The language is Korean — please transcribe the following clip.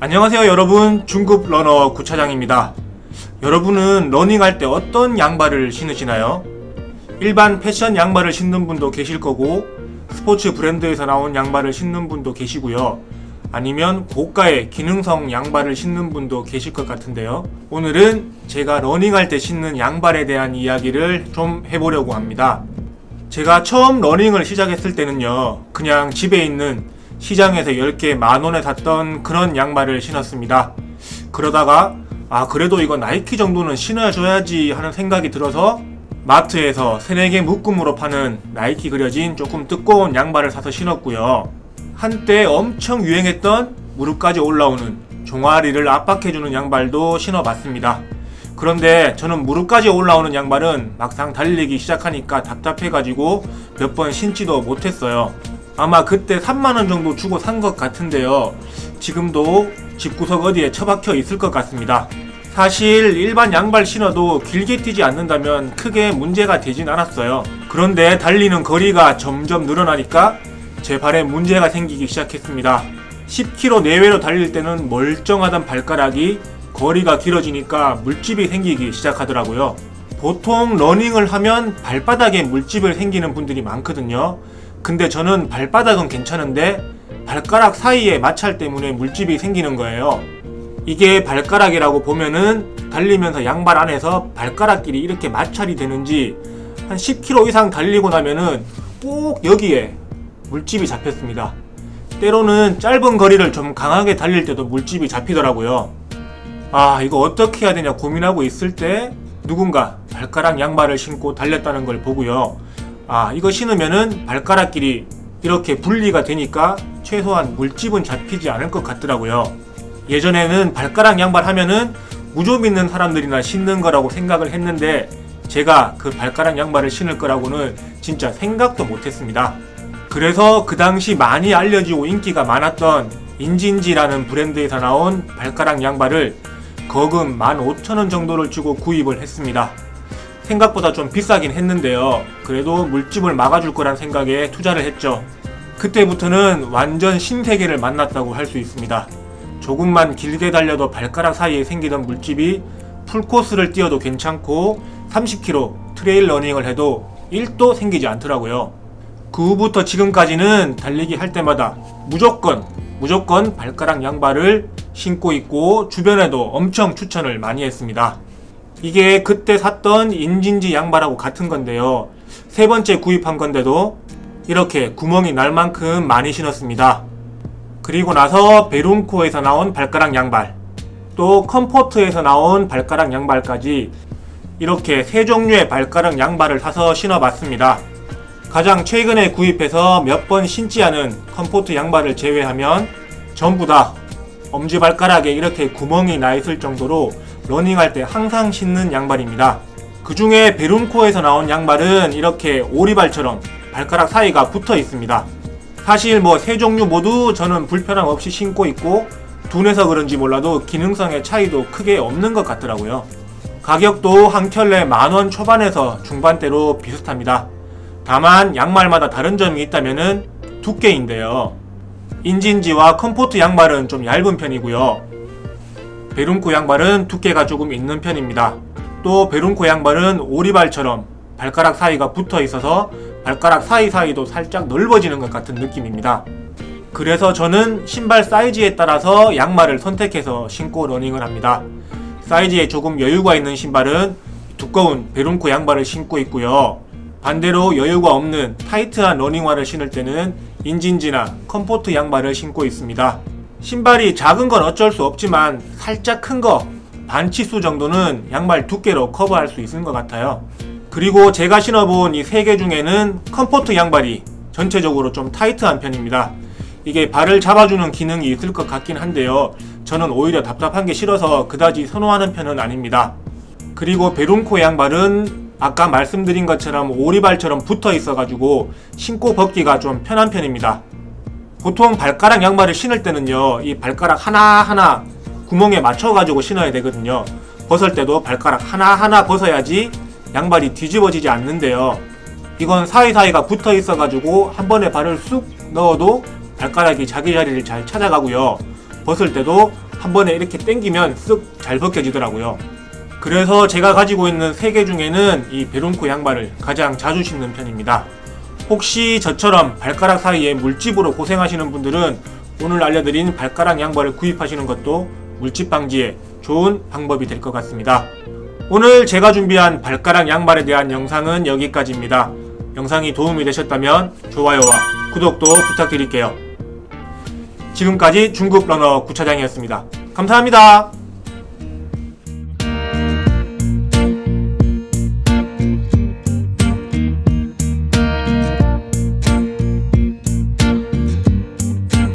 안녕하세요 여러분, 중급 러너 구차장입니다. 여러분은 러닝할 때 어떤 양발을 신으시나요? 일반 패션 양발을 신는 분도 계실 거고, 스포츠 브랜드에서 나온 양발을 신는 분도 계시고요. 아니면 고가의 기능성 양발을 신는 분도 계실 것 같은데요. 오늘은 제가 러닝할 때 신는 양발에 대한 이야기를 좀 해보려고 합니다. 제가 처음 러닝을 시작했을 때는요, 그냥 집에 있는 시장에서 10개 만원에 샀던 그런 양말을 신었습니다. 그러다가 그래도 이거 나이키 정도는 신어줘야지 하는 생각이 들어서 마트에서 3-4개 묶음으로 파는 나이키 그려진 조금 두꺼운 양말을 사서 신었고요. 한때 엄청 유행했던 무릎까지 올라오는 종아리를 압박해주는 양발도 신어봤습니다. 그런데 저는 무릎까지 올라오는 양발은 막상 달리기 시작하니까 답답해가지고 몇 번 신지도 못했어요. 아마 그때 3만원 정도 주고 산 것 같은데요. 지금도 집구석 어디에 처박혀 있을 것 같습니다. 사실 일반 양발 신어도 길게 뛰지 않는다면 크게 문제가 되진 않았어요. 그런데 달리는 거리가 점점 늘어나니까 제 발에 문제가 생기기 시작했습니다. 10km 내외로 달릴 때는 멀쩡하던 발가락이 거리가 길어지니까 물집이 생기기 시작하더라고요. 보통 러닝을 하면 발바닥에 물집을 생기는 분들이 많거든요. 근데 저는 발바닥은 괜찮은데 발가락 사이에 마찰 때문에 물집이 생기는 거예요. 이게 발가락이라고 보면은 달리면서 양발 안에서 발가락끼리 이렇게 마찰이 되는지 한 10km 이상 달리고 나면은 꼭 여기에 물집이 잡혔습니다. 때로는 짧은 거리를 좀 강하게 달릴 때도 물집이 잡히더라고요. 이거 어떻게 해야 되냐 고민하고 있을 때 누군가 발가락 양발을 신고 달렸다는 걸 보고요. 이거 신으면은 발가락끼리 이렇게 분리가 되니까 최소한 물집은 잡히지 않을 것 같더라고요. 예전에는 발가락 양발 하면은 무좀 있는 사람들이나 신는 거라고 생각을 했는데 제가 그 발가락 양발을 신을 거라고는 진짜 생각도 못했습니다. 그래서 그 당시 많이 알려지고 인기가 많았던 인진지라는 브랜드에서 나온 발가락 양발을 거금 15,000원 정도를 주고 구입을 했습니다. 생각보다 좀 비싸긴 했는데요. 그래도 물집을 막아줄 거란 생각에 투자를 했죠. 그때부터는 완전 신세계를 만났다고 할 수 있습니다. 조금만 길게 달려도 발가락 사이에 생기던 물집이 풀코스를 뛰어도 괜찮고 30km 트레일 러닝을 해도 1도 생기지 않더라고요. 그 후부터 지금까지는 달리기 할 때마다 무조건 발가락 양발을 신고 있고 주변에도 엄청 추천을 많이 했습니다. 이게 그때 샀던 인진지 양발하고 같은 건데요. 3번째 구입한 건데도 이렇게 구멍이 날 만큼 많이 신었습니다. 그리고 나서 베룬코에서 나온 발가락 양발, 또 컴포트에서 나온 발가락 양발까지 이렇게 3종류의 발가락 양발을 사서 신어봤습니다. 가장 최근에 구입해서 몇 번 신지 않은 컴포트 양발을 제외하면 전부 다 엄지발가락에 이렇게 구멍이 나 있을 정도로 러닝할 때 항상 신는 양발입니다. 그 중에 베룬코에서 나온 양발은 이렇게 오리발처럼 발가락 사이가 붙어 있습니다. 사실 3종류 모두 저는 불편함 없이 신고 있고 둔해서 그런지 몰라도 기능성의 차이도 크게 없는 것 같더라고요. 가격도 한 켤레 10,000원 초반에서 중반대로 비슷합니다. 다만 양말마다 다른 점이 있다면은 두께인데요. 인진지와 컴포트 양말은 좀 얇은 편이고요. 베룬코 양발은 두께가 조금 있는 편입니다. 또 베룬코 양발은 오리발처럼 발가락 사이가 붙어 있어서 발가락 사이사이도 살짝 넓어지는 것 같은 느낌입니다. 그래서 저는 신발 사이즈에 따라서 양말을 선택해서 신고 러닝을 합니다. 사이즈에 조금 여유가 있는 신발은 두꺼운 베룬코 양발을 신고 있고요. 반대로 여유가 없는 타이트한 러닝화를 신을 때는 인진지나 컴포트 양발을 신고 있습니다. 신발이 작은 건 어쩔 수 없지만 살짝 큰 거, 반치수 정도는 양말 두께로 커버할 수 있는 것 같아요. 그리고 제가 신어본 이 3개 중에는 컴포트 양발이 전체적으로 좀 타이트한 편입니다. 이게 발을 잡아주는 기능이 있을 것 같긴 한데요. 저는 오히려 답답한 게 싫어서 그다지 선호하는 편은 아닙니다. 그리고 베룬코 양발은 아까 말씀드린 것처럼 오리발처럼 붙어 있어가지고 신고 벗기가 좀 편한 편입니다. 보통 발가락 양말을 신을 때는요, 이 발가락 하나하나 구멍에 맞춰가지고 신어야 되거든요. 벗을 때도 발가락 하나하나 벗어야지 양발이 뒤집어지지 않는데요. 이건 사이사이가 붙어 있어가지고 한 번에 발을 쑥 넣어도 발가락이 자기 자리를 잘 찾아가고요. 벗을 때도 한 번에 이렇게 당기면 쓱 잘 벗겨지더라고요. 그래서 제가 가지고 있는 3개 중에는 이 베론코 양말을 가장 자주 신는 편입니다. 혹시 저처럼 발가락 사이에 물집으로 고생하시는 분들은 오늘 알려드린 발가락 양말을 구입하시는 것도 물집 방지에 좋은 방법이 될 것 같습니다. 오늘 제가 준비한 발가락 양말에 대한 영상은 여기까지입니다. 영상이 도움이 되셨다면 좋아요와 구독도 부탁드릴게요. 지금까지 중급 러너 구차장이었습니다. 감사합니다.